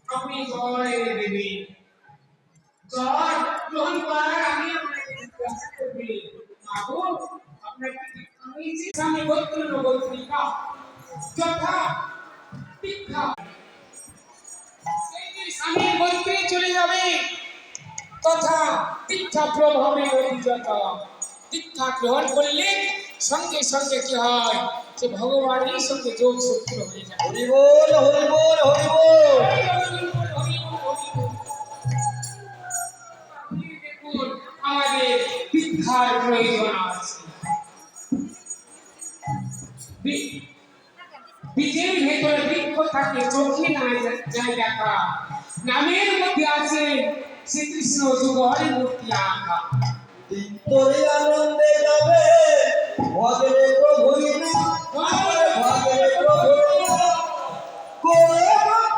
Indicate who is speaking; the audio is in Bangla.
Speaker 1: আপনি জয় দেবী জয় গ্রহণ করার আমি আপনাকে জিজ্ঞাসা করবি মাগো আপনাকে আমি যে স্বামী গোত্র গোত্রিকা যথা দীক্ষা সেই যে স্বামীর গোত্রে চলে যাবে তথা দীক্ষা প্রভাবে অভিজাত দীক্ষা গ্রহণ করলে সঙ্গে সঙ্গে কি হয় যে ভগবানের সঙ্গে যোগ সূত্র হয়ে যায়।
Speaker 2: হরি বল হরি বল হরি বল।
Speaker 1: দেখুন আমাদের দীক্ষার প্রয়োজন আছে। বীজের ভেতরে বৃক্ষ থাকে চোখে না যায় দেখা নামের মধ্যে আছে শ্রীকৃষ্ণ যুগল মূর্তি আঁকা
Speaker 2: তোরে আনন্দে যাবে ভজরে প্রভুই না ভজরে প্রভুই না